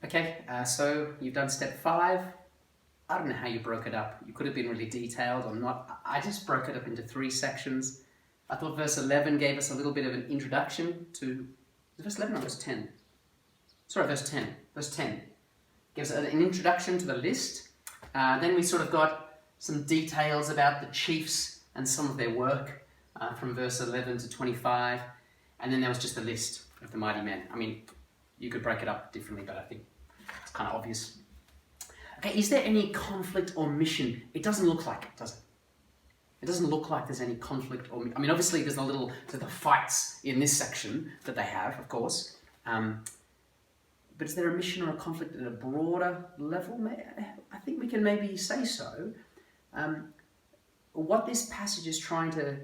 Okay, so you've done step 5. I don't know how you broke it up. You could have been really detailed or not. I just broke it up into 3 sections. I thought verse 11 gave us a little bit of an introduction to... Verse 11 or verse 10? Sorry, verse 10. Verse 10 gives an introduction to the list. Then we sort of got some details about the chiefs and some of their work from verse 11 to 25. And then there was just the list of the mighty men. I mean, you could break it up differently, but I think it's kind of obvious. Okay, is there any conflict or mission? It doesn't look like it, does it? It doesn't look like there's any conflict or... I mean, obviously there's the fights in this section that they have, of course. But is there a mission or a conflict at a broader level? I think we can maybe say so. What this passage is trying to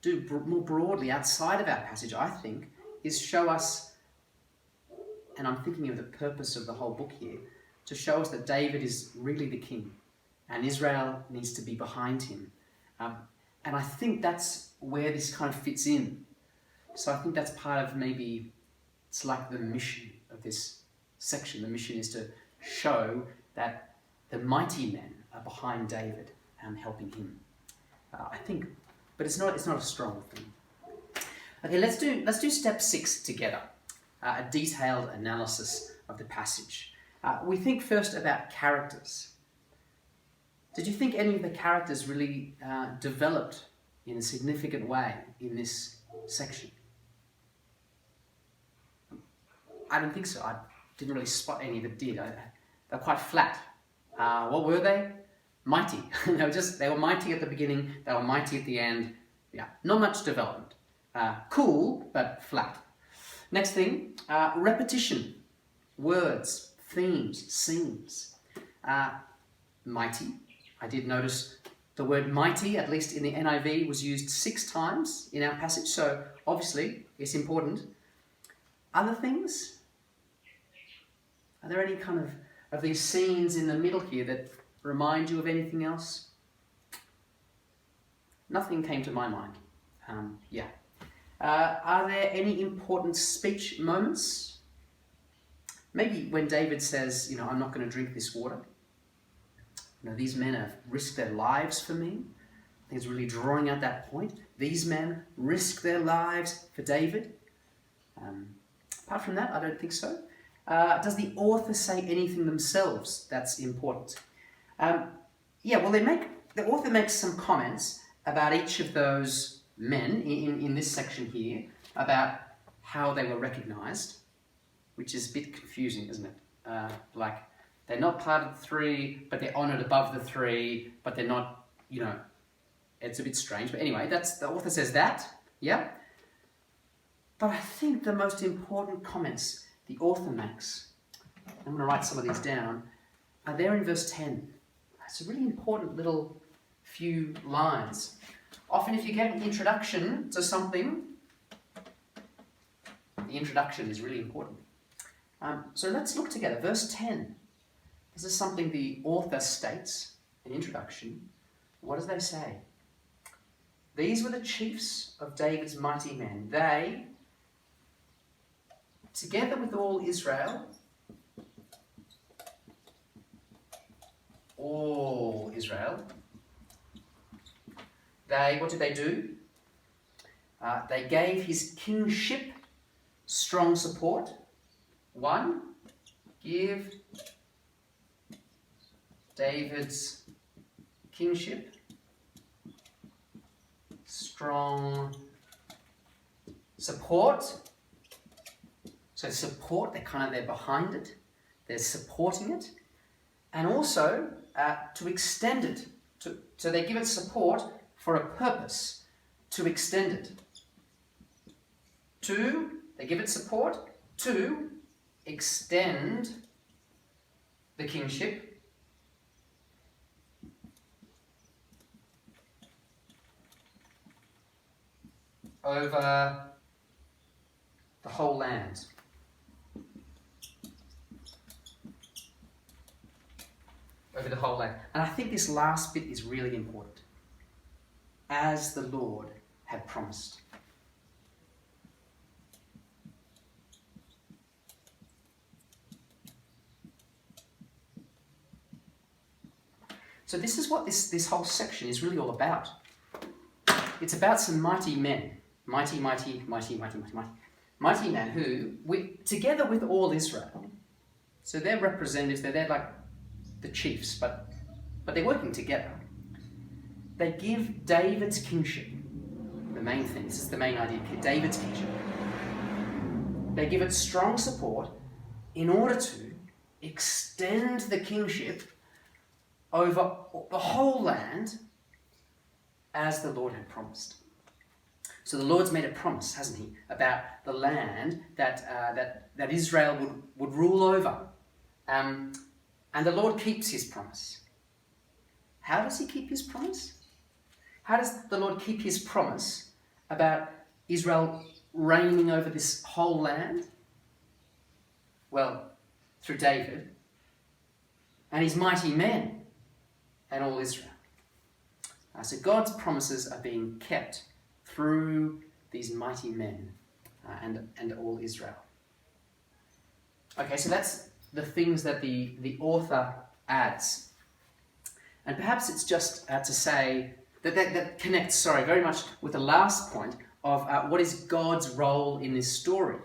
do more broadly outside of our passage, I think, is show us, and I'm thinking of the purpose of the whole book here, to show us that David is really the king and Israel needs to be behind him. And I think that's where this kind of fits in. So I think that's part of maybe, it's like the mission of this section. The mission is to show that the mighty men are behind David and helping him. I think, but it's not a strong thing. Okay, let's do step 6 together. A detailed analysis of the passage. We think first about characters. Did you think any of the characters really developed in a significant way in this section? I don't think so. I didn't really spot any that did. They're quite flat. What were they? Mighty. They were mighty at the beginning, they were mighty at the end. Yeah, not much development. Cool, but flat. Next thing, repetition. Words, themes, scenes. Mighty. I did notice the word mighty, at least in the NIV, was used 6 times in our passage, so obviously it's important. Other things? Are there any kind of these scenes in the middle here that remind you of anything else? Nothing came to my mind. Are there any important speech moments? Maybe when David says, I'm not going to drink this water. These men have risked their lives for me. I think it's really drawing out that point. These men risk their lives for David. Apart from that, I don't think so. Does the author say anything themselves that's important? The author makes some comments about each of those men in this section here, about how they were recognized, which is a bit confusing, isn't it? They're not part of the 3, but they're honoured above the 3, but they're not, it's a bit strange. But anyway, the author says that, yeah? But I think the most important comments the author makes, I'm going to write some of these down, are there in verse 10. It's a really important little few lines. Often if you get an introduction to something, the introduction is really important. So let's look together. Verse 10. This is something the author states, an introduction. What does they say? These were the chiefs of David's mighty men. They, together with all Israel, what did they do? They gave his kingship strong support. 1, give David's kingship strong support. So support, they're behind it. They're supporting it. And also to extend it. So they give it support for a purpose, to extend it. 2, they give it support to extend the kingship. Over the whole land. Over the whole land. And I think this last bit is really important. As the Lord had promised. So this is what this whole section is really all about. It's about some mighty men. Mighty men who, together with all Israel, so they're representatives, they're like the chiefs, but they're working together. They give David's kingship, the main thing, this is the main idea, David's kingship. They give it strong support in order to extend the kingship over the whole land as the Lord had promised. So the Lord's made a promise, hasn't he, about the land that Israel would rule over. And the Lord keeps his promise. How does he keep his promise? How does the Lord keep his promise about Israel reigning over this whole land? Well, through David and his mighty men and all Israel. So God's promises are being kept through these mighty men and all Israel. Okay, so that's the things that the author adds. And perhaps it's just to say that connects, very much with the last point of what is God's role in this story.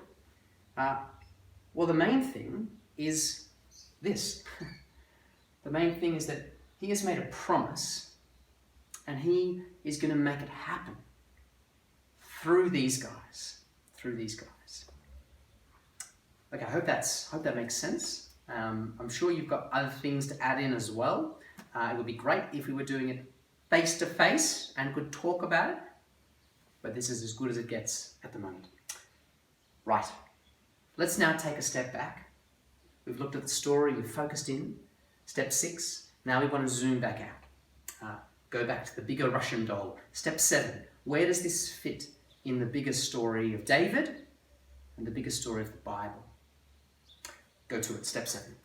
Well, the main thing is this. The main thing is that he has made a promise and he is going to make it happen through these guys. Okay, I hope that makes sense. I'm sure you've got other things to add in as well. It would be great if we were doing it face to face and could talk about it, but this is as good as it gets at the moment. Right, let's now take a step back. We've looked at the story, we've focused in. Step 6, now we want to zoom back out. Go back to the bigger Russian doll. Step 7, where does this fit in the bigger story of David and the bigger story of the Bible? Go to it, step 7.